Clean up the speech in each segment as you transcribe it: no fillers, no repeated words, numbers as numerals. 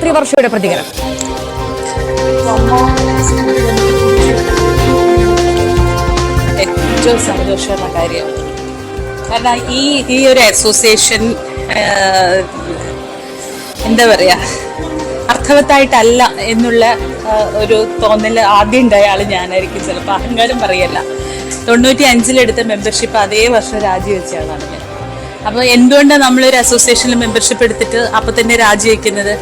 ഗായത്രി വർഷയുടെ പ്രതികരണം. ഏറ്റവും സന്തോഷമുള്ള കാര്യം, കാരണം ഈ ഒരു അസോസിയേഷൻ എന്താ പറയാ, അർത്ഥവത്തായിട്ടല്ല എന്നുള്ള ഒരു തോന്നൽ ആദ്യം ഉണ്ടായ ആള് ഞാനായിരിക്കും. ചിലപ്പോൾ അഹങ്കാരം പറയല്ല. 95 മെമ്പർഷിപ്പ് അതേ വർഷം രാജിവെച്ച ആളാണ് ഞാൻ. അപ്പോൾ എന്തുകൊണ്ടാണ് നമ്മളൊരു അസോസിയേഷനിൽ മെമ്പർഷിപ്പ് എടുത്തിട്ട് അപ്പം തന്നെ രാജിവെക്കുന്നത്?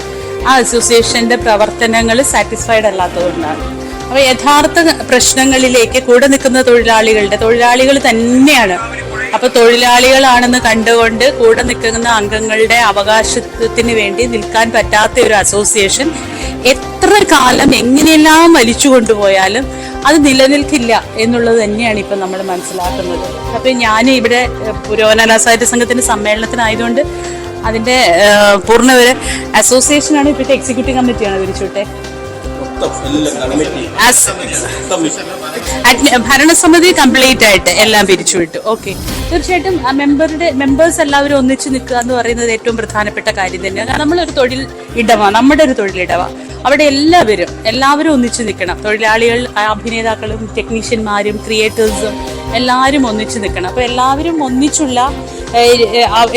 ആ അസോസിയേഷൻ്റെ പ്രവർത്തനങ്ങൾ സാറ്റിസ്ഫൈഡ് അല്ലാത്തതുകൊണ്ടാണ്. അപ്പോൾ യഥാർത്ഥ പ്രശ്നങ്ങളിലേക്ക് കൂടെ നിൽക്കുന്ന തൊഴിലാളികൾ തന്നെയാണ്. അപ്പോൾ തൊഴിലാളികളാണെന്ന് കണ്ടുകൊണ്ട് കൂടെ നിൽക്കുന്ന അംഗങ്ങളുടെ അവകാശത്തിന് വേണ്ടി നിൽക്കാൻ പറ്റാത്ത ഒരു അസോസിയേഷൻ എത്ര കാലം എങ്ങനെയെല്ലാം വലിച്ചു കൊണ്ടുപോയാലും അത് നിലനിൽക്കില്ല എന്നുള്ളത് തന്നെയാണ് ഇപ്പം നമ്മൾ മനസ്സിലാക്കുന്നത്. അപ്പം ഞാൻ ഇവിടെ പുരോഗമന സാഹിത്യ സംഘത്തിൻ്റെ സമ്മേളനത്തിനായതുകൊണ്ട് അതിൻ്റെ പൂർണ്ണ ഒരു അസോസിയേഷനാണ്, ഇപ്പോഴത്തെ എക്സിക്യൂട്ടീവ് കമ്മിറ്റിയാണ് വിരിച്ചോട്ടെ. ഭരണസമിതി കംപ്ലീറ്റ് ആയിട്ട് എല്ലാം പിരിച്ചുവിട്ടു. ഓക്കെ, തീർച്ചയായിട്ടും ആ മെമ്പേഴ്സ് എല്ലാവരും ഒന്നിച്ച് നിൽക്കുക എന്ന് പറയുന്നത് ഏറ്റവും പ്രധാനപ്പെട്ട കാര്യം തന്നെയാണ്. കാരണം നമ്മളൊരു തൊഴിൽ ഇടമാണ്, നമ്മുടെ ഒരു തൊഴിലിടമാണ്. അവിടെ എല്ലാവരും ഒന്നിച്ച് നിൽക്കണം. തൊഴിലാളികൾ, അഭിനേതാക്കളും ടെക്നീഷ്യന്മാരും ക്രിയേറ്റേഴ്സും എല്ലാവരും ഒന്നിച്ച് നിൽക്കണം. അപ്പോൾ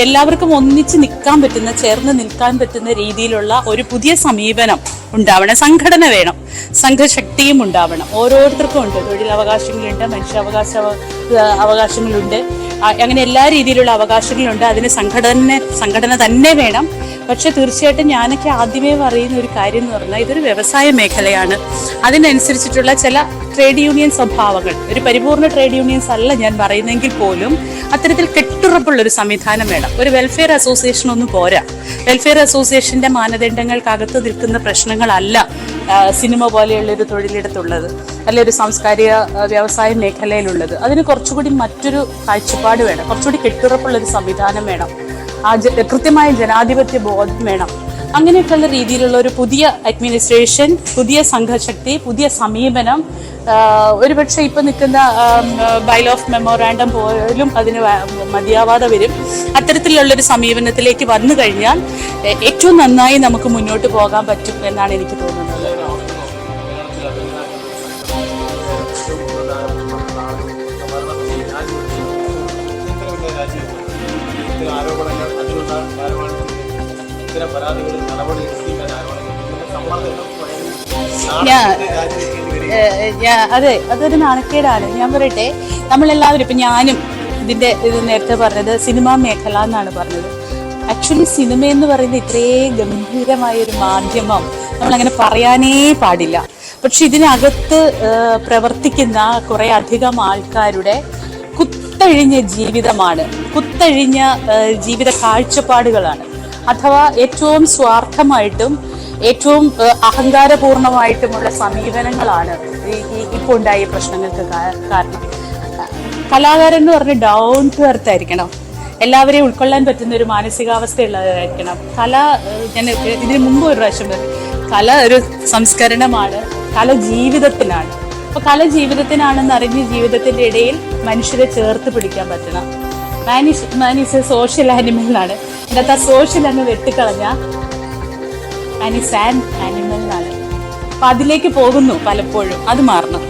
എല്ലാവർക്കും ഒന്നിച്ച് നിൽക്കാൻ പറ്റുന്ന, ചേർന്ന് നിൽക്കാൻ പറ്റുന്ന രീതിയിലുള്ള ഒരു പുതിയ സമീപനം ഉണ്ടാവണം. സംഘടന വേണം, സംഘശക്തിയും ഉണ്ടാവണം. ഓരോരുത്തർക്കും ഉണ്ട്, തൊഴിലവകാശങ്ങളുണ്ട്, അവകാശങ്ങളുണ്ട്, അങ്ങനെ എല്ലാ രീതിയിലുള്ള അവകാശങ്ങളുണ്ട്. അതിന് സംഘടന തന്നെ വേണം. പക്ഷെ തീർച്ചയായിട്ടും ഞാനൊക്കെ ആദ്യമേ പറയുന്ന ഒരു കാര്യം എന്ന് പറഞ്ഞാൽ ഇതൊരു വ്യവസായ മേഖലയാണ്. അതിനനുസരിച്ചിട്ടുള്ള ചില ട്രേഡ് യൂണിയൻ സ്വഭാവങ്ങൾ, ഒരു പരിപൂർണ്ണ ട്രേഡ് യൂണിയൻസ് അല്ല ഞാൻ പറയുന്നെങ്കിൽ പോലും അത്തരത്തിൽ കെട്ടുറപ്പുള്ളൊരു സംവിധാനം വേണം. ഒരു വെൽഫെയർ അസോസിയേഷൻ ഒന്നും പോരാ. വെൽഫെയർ അസോസിയേഷന്റെ മാനദണ്ഡങ്ങൾക്കകത്ത് നിൽക്കുന്ന പ്രശ്നങ്ങളല്ല സിനിമ പോലെയുള്ളൊരു തൊഴിലിടത്തുള്ളത്, അല്ലെ ഒരു സാംസ്കാരിക വ്യവസായ മേഖലയിലുള്ളത്. അതിന് കുറച്ചുകൂടി മറ്റൊരു കാഴ്ചപ്പാട് വേണം, കുറച്ചുകൂടി കെട്ടുറപ്പുള്ളൊരു സംവിധാനം വേണം, കൃത്യമായ ജനാധിപത്യ ബോധം വേണം. അങ്ങനെയൊക്കെയുള്ള രീതിയിലുള്ള ഒരു പുതിയ അഡ്മിനിസ്ട്രേഷൻ, പുതിയ സംഘശക്തി, പുതിയ സമീപനം, ഒരുപക്ഷെ ഇപ്പം നിൽക്കുന്ന ബൈൽ ഓഫ് മെമ്മോറാണ്ടം പോലും അതിന് മതിയാവാതെ വരും. അത്തരത്തിലുള്ളൊരു സമീപനത്തിലേക്ക് വന്നു കഴിഞ്ഞാൽ ഏറ്റവും നന്നായി നമുക്ക് മുന്നോട്ട് പോകാൻ പറ്റും എന്നാണ് എനിക്ക് തോന്നുന്നത്. അതെ, അതൊരു നാണക്കേടാണ്. ഞാൻ പറയട്ടെ, നമ്മളെല്ലാവരും, ഇപ്പം ഞാനും ഇത് നേരത്തെ പറഞ്ഞത് സിനിമാ മേഖല എന്നാണ് പറഞ്ഞത്. ആക്ച്വലി സിനിമ എന്ന് പറയുന്നത് ഇത്രയും ഗംഭീരമായ ഒരു മാധ്യമം നമ്മളങ്ങനെ പറയാനേ പാടില്ല. പക്ഷെ ഇതിനകത്ത് പ്രവർത്തിക്കുന്ന കുറെ അധികം ആൾക്കാരുടെ കുത്തഴിഞ്ഞ ജീവിതമാണ്, കുത്തഴിഞ്ഞ ജീവിത കാഴ്ചപ്പാടുകളാണ്. അഥവാ ഏറ്റവും സ്വാർത്ഥമായിട്ടും ഏറ്റവും അഹങ്കാരപൂർണമായിട്ടുമുള്ള സമീപനങ്ങളാണ് ഇപ്പോൾ ഉണ്ടായ പ്രശ്നങ്ങൾക്ക് കാരണം. കലാകാരൻ എന്ന് പറഞ്ഞ് ഡൗൺ ടു എർത്ത് ആയിരിക്കണം, എല്ലാവരെയും ഉൾക്കൊള്ളാൻ പറ്റുന്ന ഒരു മാനസികാവസ്ഥയുള്ളതായിരിക്കണം. ഞാൻ ഇതിനു മുമ്പ് ഒരു പ്രാവശ്യം കല ഒരു സംസ്കരണമാണ്, കല ജീവിതത്തിനാണ്. അപ്പൊ കല ജീവിതത്തിനാണെന്ന് അറിഞ്ഞ് ജീവിതത്തിന്റെ ഇടയിൽ മനുഷ്യരെ ചേർത്ത് പിടിക്കാൻ പറ്റണം. Man is A social animal എന്നാണ്. അതിനകത്ത് ആ സോഷ്യൽ അങ്ങ് വെട്ടിക്കളഞ്ഞ മാൻ ഈസ് ആൻ ആനിമൽ എന്നാണ്. അപ്പൊ അതിലേക്ക് പോകുന്നു പലപ്പോഴും, അത് മാറണം.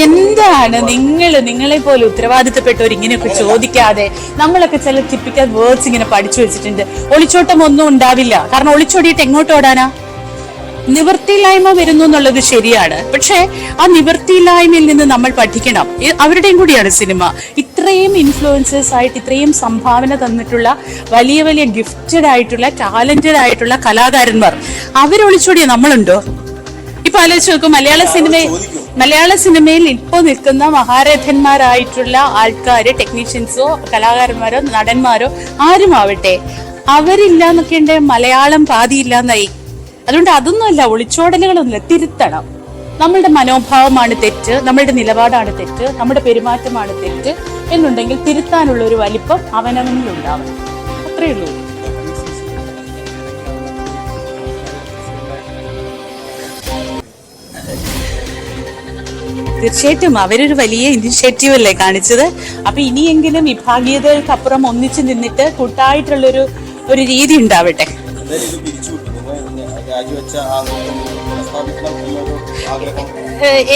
എന്താണ് നിങ്ങളെ പോലെ ഉത്തരവാദിത്തപ്പെട്ടവർ ഇങ്ങനെയൊക്കെ ചോദിക്കാതെ? നമ്മളൊക്കെ ചില ടിപ്പിക്കൽ വേർഡ്സ് ഇങ്ങനെ പഠിച്ചു വെച്ചിട്ടുണ്ട്. ഒളിച്ചോട്ടം ഒന്നും ഉണ്ടാവില്ല, കാരണം ഒളിച്ചോടിയിട്ട് എങ്ങോട്ട് ഓടാനാ? നിവൃത്തിയില്ലായ്മ വരുന്നു എന്നുള്ളത് ശരിയാണ്, പക്ഷെ ആ നിവൃത്തിയില്ലായ്മയിൽ നിന്ന് നമ്മൾ പഠിക്കണം. അവരുടെയും കൂടിയാണ് സിനിമ. ഇത്രയും ഇൻഫ്ലുവൻസേഴ്സ് ആയിട്ട് ഇത്രയും സംഭാവന തന്നിട്ടുള്ള വലിയ വലിയ ഗിഫ്റ്റഡ് ആയിട്ടുള്ള ടാലന്റഡ് ആയിട്ടുള്ള കലാകാരന്മാർ, അവരൊളിച്ചോടിയ നമ്മളുണ്ടോ? ഇപ്പൊ ആലോചിച്ച് നോക്കും, മലയാള സിനിമയിൽ ഇപ്പോൾ നിൽക്കുന്ന മഹാരഥന്മാരായിട്ടുള്ള ആൾക്കാര്, ടെക്നീഷ്യൻസോ കലാകാരന്മാരോ നടന്മാരോ ആരും ആവട്ടെ, അവരില്ല എന്നൊക്കെ ഉണ്ട്, മലയാളം പാതിയില്ലാന്നായി. അതുകൊണ്ട് അതൊന്നുമല്ല, ഒളിച്ചോടലുകളൊന്നുമില്ല, തിരുത്തണം. നമ്മളുടെ മനോഭാവമാണ് തെറ്റ്, നമ്മളുടെ നിലപാടാണ് തെറ്റ്, നമ്മുടെ പെരുമാറ്റമാണ് തെറ്റ് എന്നുണ്ടെങ്കിൽ തിരുത്താനുള്ള ഒരു വലിപ്പം അവനവനിലുണ്ടാവണം. അത്രയേ ഉള്ളൂ. തീർച്ചയായിട്ടും അവരൊരു വലിയ ഇനിഷ്യേറ്റീവ് അല്ലേ കാണിച്ചത്. അപ്പൊ ഇനിയെങ്കിലും വിഭാഗീയതകൾക്കപ്പുറം ഒന്നിച്ചു നിന്നിട്ട് കൂട്ടായിട്ടുള്ളൊരു രീതി ഉണ്ടാവട്ടെ.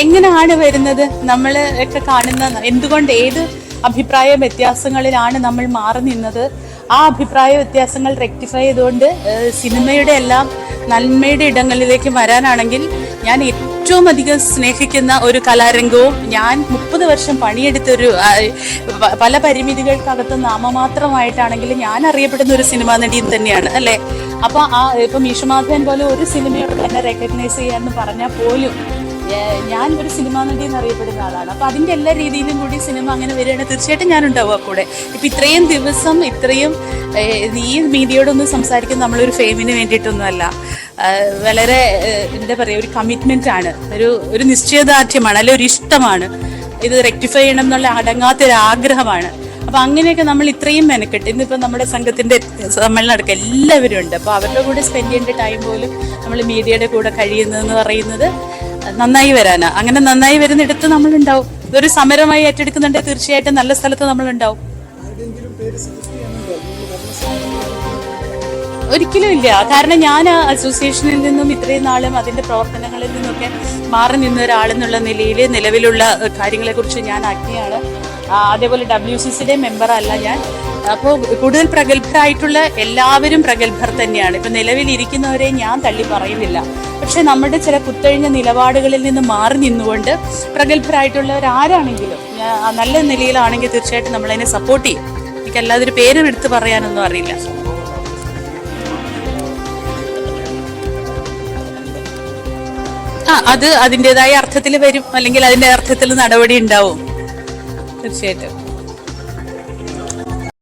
എങ്ങനെയാണ് വരുന്നത് നമ്മൾ ഒക്കെ കാണുന്ന, എന്തുകൊണ്ട് ഏത് അഭിപ്രായ വ്യത്യാസങ്ങളിലാണ് നമ്മൾ മാറി നിന്നത്? ആ അഭിപ്രായ വ്യത്യാസങ്ങൾ റെക്ടിഫൈ ചെയ്തുകൊണ്ട് സിനിമയുടെ എല്ലാം നന്മയുടെ ഇടങ്ങളിലേക്ക് വരാനാണെങ്കിൽ ഞാൻ ഏറ്റവും അധികം സ്നേഹിക്കുന്ന ഒരു കലാരംഗവും, ഞാൻ 30 വർഷം പണിയെടുത്തൊരു പല പരിമിതികൾക്കകത്ത് നാമമാത്രമായിട്ടാണെങ്കിലും ഞാൻ അറിയപ്പെടുന്ന ഒരു സിനിമാ നടിയും തന്നെയാണ് അല്ലേ. അപ്പൊ ഇപ്പൊ മീശമാധവൻ പോലെ ഒരു സിനിമയോട് എന്നെ റെക്കഗ്നൈസ് ചെയ്യാന്ന് പറഞ്ഞാൽ പോലും ഞാൻ ഒരു സിനിമാ നടി എന്നറിയപ്പെടുന്ന ആളാണ്. അപ്പൊ അതിന്റെ എല്ലാ രീതിയിലും കൂടി സിനിമ അങ്ങനെ വരികയാണെങ്കിൽ തീർച്ചയായിട്ടും ഞാൻ ഉണ്ടാവുക കൂടെ. ഇപ്പൊ ഇത്രയും ദിവസം ഇത്രയും ഈ മീഡിയയോടൊന്നും സംസാരിക്കുന്നത് നമ്മളൊരു ഫെയിമിന് വേണ്ടിയിട്ടൊന്നുമല്ല, വളരെ എന്താ പറയുക, ഒരു കമ്മിറ്റ്മെന്റ് ആണ്, ഒരു നിശ്ചയദാർഢ്യമാണ്, അല്ലെ ഒരു ഇഷ്ടമാണ്. ഇത് റെക്ടിഫൈ ചെയ്യണം എന്നുള്ള അടങ്ങാത്തൊരു ആഗ്രഹമാണ്. അപ്പൊ അങ്ങനെയൊക്കെ നമ്മൾ ഇത്രയും മെനക്കെട്ട് ഇന്നിപ്പോ നമ്മുടെ സംഘത്തിന്റെ സമ്മേളനം നടക്കുക എല്ലാവരും ഉണ്ട്. അപ്പൊ അവരുടെ കൂടെ സ്പെൻഡ് ചെയ്യേണ്ട ടൈം പോലും നമ്മൾ മീഡിയയുടെ കൂടെ കഴിയുന്നതെന്ന് പറയുന്നത് നന്നായി വരാനാ. അങ്ങനെ നന്നായി വരുന്നിടത്ത് നമ്മളുണ്ടാവും. ഇതൊരു സമരമായി ഏറ്റെടുക്കുന്നുണ്ടെങ്കിൽ തീർച്ചയായിട്ടും നല്ല സ്ഥലത്ത് നമ്മളുണ്ടാവും. ഒരിക്കലും ഇല്ല. കാരണം ഞാൻ അസോസിയേഷനിൽ നിന്നും ഇത്രയും നാളും അതിന്റെ പ്രവർത്തനങ്ങളിൽ നിന്നൊക്കെ മാറി നിന്ന ഒരാളെന്നുള്ള നിലയിൽ നിലവിലുള്ള കാര്യങ്ങളെ കുറിച്ച് ഞാൻ അജ്ഞയാണ്. അതേപോലെ WCCയുടെ മെമ്പർ അല്ല ഞാൻ. അപ്പോൾ കൂടുതൽ പ്രഗത്ഭരായിട്ടുള്ള എല്ലാവരും പ്രഗത്ഭർ തന്നെയാണ്. ഇപ്പൊ നിലവിലിരിക്കുന്നവരെ ഞാൻ തള്ളി പറയുന്നില്ല. പക്ഷെ നമ്മുടെ ചില കുത്തഴിഞ്ഞ നിലപാടുകളിൽ നിന്ന് മാറി നിന്നുകൊണ്ട് പ്രഗത്ഭരായിട്ടുള്ളവരാരാണെങ്കിലും നല്ല നിലയിലാണെങ്കിൽ തീർച്ചയായിട്ടും നമ്മളതിനെ സപ്പോർട്ട് ചെയ്യും. എനിക്ക് അല്ലാതൊരു പേരും എടുത്ത് പറയാനൊന്നും അറിയില്ല. അത് അതിൻ്റെതായ അർത്ഥത്തിൽ വരും, അല്ലെങ്കിൽ അതിന്റെ അർത്ഥത്തിൽ നടപടി ഉണ്ടാവും തീർച്ചയായിട്ടും.